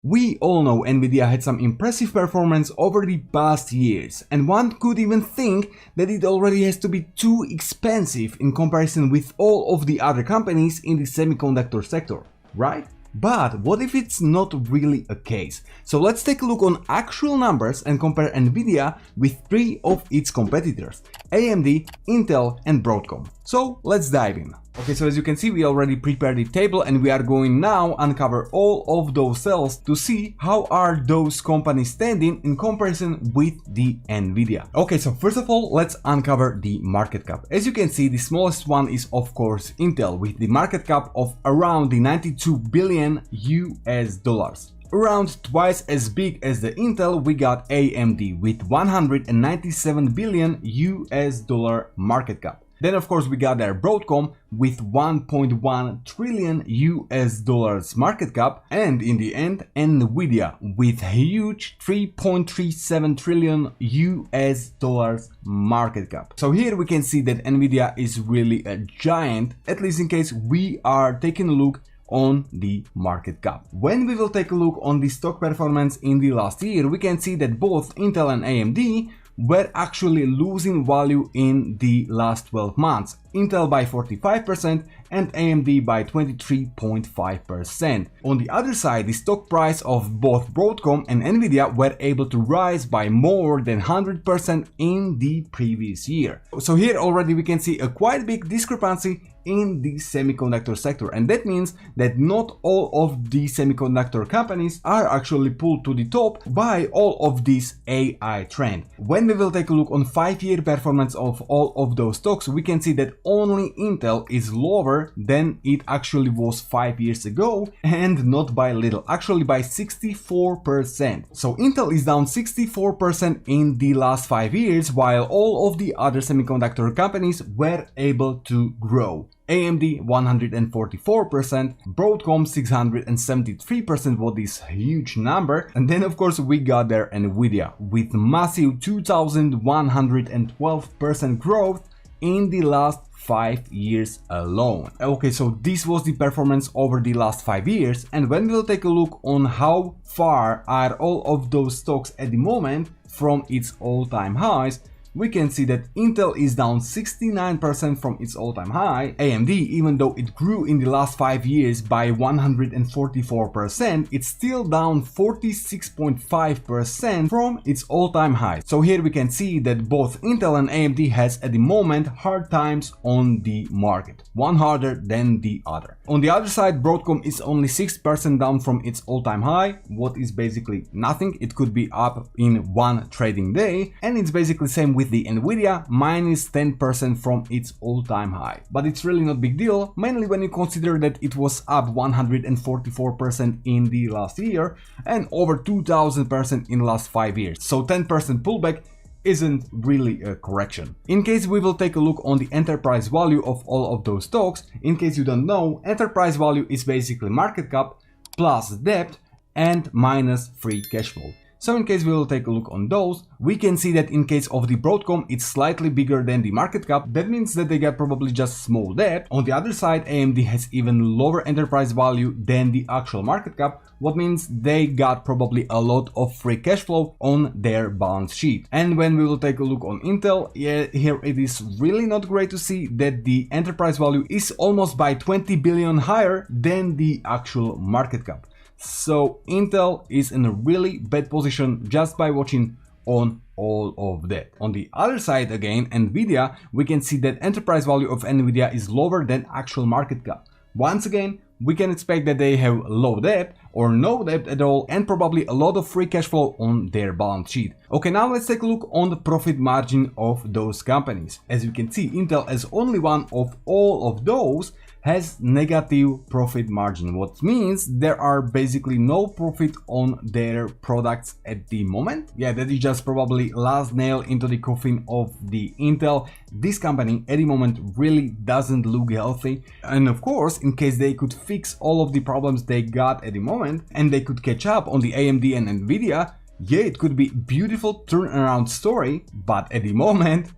We all know NVIDIA had some impressive performance over the past years, and one could even think that it already has to be too expensive in comparison with all of the other companies in the semiconductor sector, right? But what if it's not really a case? So let's take a look on actual numbers and compare NVIDIA with three of its competitors: AMD, Intel and Broadcom. So let's dive in. Okay, so as you can see, we already prepared the table and we are going now uncover all of those cells to see how are those companies standing in comparison with the NVIDIA. Okay, so first of all, let's uncover the market cap. As you can see, the smallest one is of course Intel with the market cap of around the 92 billion US dollars. Around twice as big as the Intel, we got AMD with 197 billion US dollar market cap. Then of course we got their Broadcom with 1.1 trillion US dollars market cap, and in the end NVIDIA with huge 3.37 trillion US dollars market cap. So here we can see that NVIDIA is really a giant, at least in case we are taking a look on the market cap. When we will take a look on the stock performance in the last year, we can see that both Intel and AMD were actually losing value in the last 12 months. Intel by 45% and AMD by 23.5%. On the other side, the stock price of both Broadcom and NVIDIA were able to rise by more than 100% in the previous year. So here already we can see a quite big discrepancy in the semiconductor sector, and that means that not all of the semiconductor companies are actually pulled to the top by all of this AI trend. When we will take a look on 5-year performance of all of those stocks, we can see that only Intel is lower than it actually was 5 years ago, and not by little, actually by 64%. So Intel is down 64% in the last 5 years, while all of the other semiconductor companies were able to grow. AMD 144%, Broadcom 673%, what is huge number, and then of course we got there NVIDIA with massive 2112% growth in the last 5 years alone. Okay, so this was the performance over the last 5 years, and when we'll take a look on how far are all of those stocks at the moment from its all-time highs, we can see that Intel is down 69% from its all-time high. AMD, even though it grew in the last 5 years by 144%, it's still down 46.5% from its all-time high. So here we can see that both Intel and AMD has at the moment hard times on the market, one harder than the other. On the other side, Broadcom is only 6% down from its all-time high, what is basically nothing. It could be up in one trading day, and it's basically same with the NVIDIA, minus 10% from its all-time high. But it's really not big deal, mainly when you consider that it was up 144% in the last year and over 2000% in the last 5 years. So 10% pullback isn't really a correction. In case we will take a look on the enterprise value of all of those stocks, in case you don't know, enterprise value is basically market cap plus debt and minus free cash flow. So in case we will take a look on those, we can see that in case of the Broadcom, it's slightly bigger than the market cap. That means that they got probably just small debt. On the other side, AMD has even lower enterprise value than the actual market cap, what means they got probably a lot of free cash flow on their balance sheet. And when we will take a look on Intel, yeah, here it is really not great to see that the enterprise value is almost by 20 billion higher than the actual market cap. So Intel is in a really bad position just by watching on all of that. On the other side again, NVIDIA, we can see that enterprise value of NVIDIA is lower than actual market cap. Once again, we can expect that they have low debt or no debt at all and probably a lot of free cash flow on their balance sheet. Okay, now let's take a look on the profit margin of those companies. As you can see, Intel as only one of all of those has negative profit margin, what means there are basically no profit on their products at the moment. Yeah, that is just probably last nail into the coffin of the Intel. This company at the moment really doesn't look healthy, and of course, in case they could fix all of the problems they got at the moment and they could catch up on the AMD and NVIDIA, yeah, it could be beautiful turnaround story, but at the moment,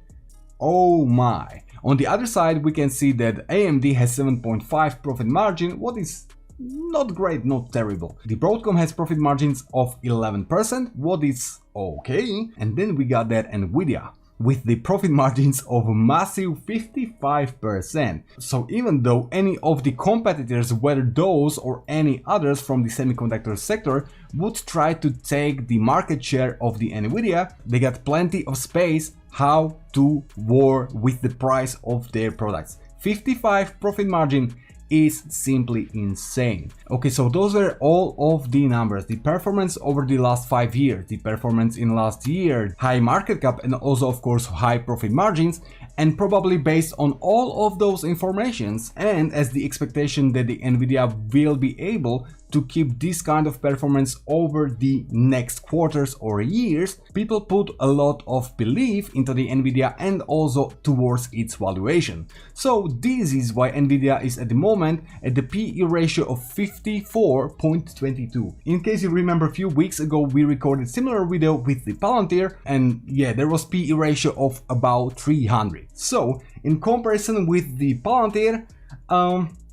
oh my. On the other side, we can see that AMD has 7.5 profit margin, what is not great, not terrible. The Broadcom has profit margins of 11%, what is okay. And then we got that NVIDIA with the profit margins of a massive 55%. So even though any of the competitors, whether those or any others from the semiconductor sector, would try to take the market share of the NVIDIA, they got plenty of space how to war with the price of their products. 55 profit margin is simply insane. Okay, so those were all of the numbers, the performance over the last 5 years, the performance in last year, high market cap, and also of course high profit margins. And probably based on all of those informations, and as the expectation that the NVIDIA will be able to keep this kind of performance over the next quarters or years, people put a lot of belief into the NVIDIA and also towards its valuation. So this is why NVIDIA is at the moment at the PE ratio of 54.22. In case you remember, a few weeks ago we recorded similar video with the Palantir, and yeah, there was PE ratio of about 300. So in comparison with the Palantir,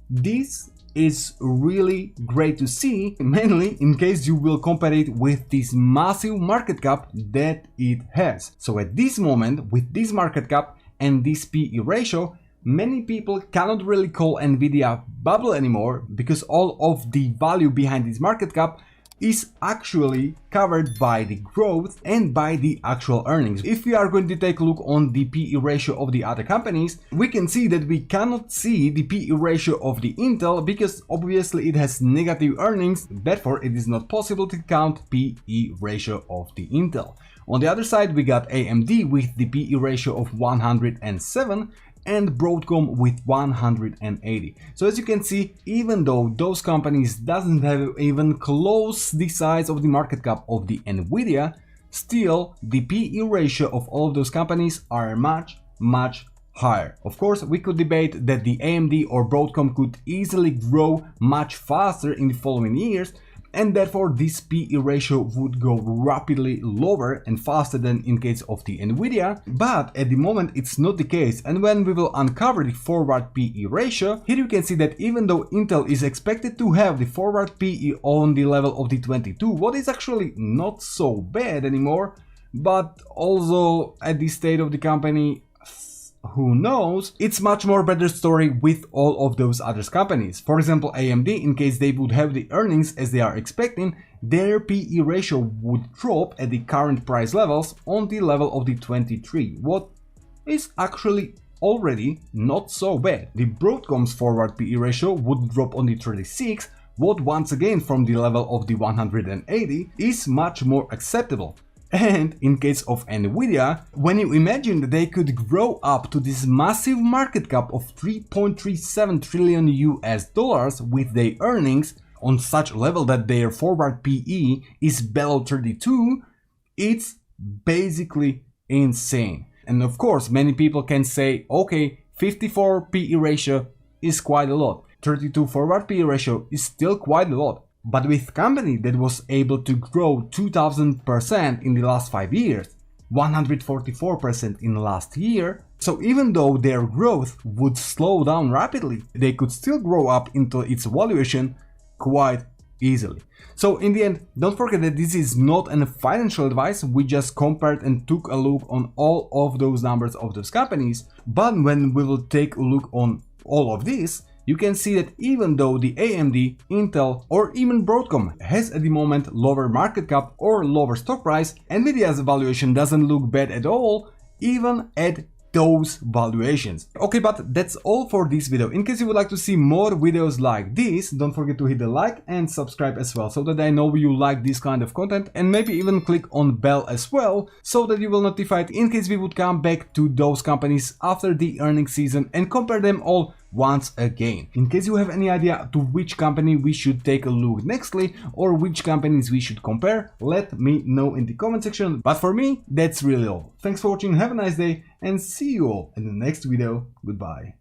this is really great to see, mainly in case you will compare it with this massive market cap that it has. So at this moment, with this market cap and this PE ratio, many people cannot really call NVIDIA bubble anymore, because all of the value behind this market cap is actually covered by the growth and by the actual earnings. If we are going to take a look on the PE ratio of the other companies, we can see that we cannot see the PE ratio of the Intel because obviously it has negative earnings, therefore it is not possible to count PE ratio of the Intel. On the other side, we got AMD with the PE ratio of 107 and Broadcom with 180. So as you can see, even though those companies doesn't have even close the size of the market cap of the NVIDIA, still the PE ratio of all of those companies are much higher. Of course, we could debate that the AMD or Broadcom could easily grow much faster in the following years, and therefore this PE ratio would go rapidly lower and faster than in case of the NVIDIA, but at the moment it's not the case. And when we will uncover the forward PE ratio, here you can see that even though Intel is expected to have the forward PE on the level of the 22, what is actually not so bad anymore, but also at the state of the company, who knows, it's much more better story with all of those other companies. For example, AMD, in case they would have the earnings as they are expecting, their PE ratio would drop at the current price levels on the level of the 23, what is actually already not so bad. The Broadcom's forward PE ratio would drop on the 36, what once again from the level of the 180 is much more acceptable. And in case of NVIDIA, when you imagine that they could grow up to this massive market cap of 3.37 trillion US dollars with their earnings on such a level that their forward PE is below 32, it's basically insane. And of course, many people can say, okay, 54 PE ratio is quite a lot, 32 forward PE ratio is still quite a lot. But with a company that was able to grow 2000% in the last 5 years, 144% in the last year, so even though their growth would slow down rapidly, they could still grow up into its valuation quite easily. So in the end, don't forget that this is not a financial advice, we just compared and took a look on all of those numbers of those companies. But when we will take a look on all of this, you can see that even though the AMD, Intel or even Broadcom has at the moment lower market cap or lower stock price, NVIDIA's valuation doesn't look bad at all, even at those valuations. Okay, but that's all for this video. In case you would like to see more videos like this, don't forget to hit the like and subscribe as well, so that I know you like this kind of content, and maybe even click on bell as well, so that you will notified in case we would come back to those companies after the earnings season and compare them all once again. In case you have any idea to which company we should take a look nextly or which companies we should compare, let me know in the comment section. But for me, that's really all. Thanks for watching, have a nice day, and see you all in the next video. Goodbye.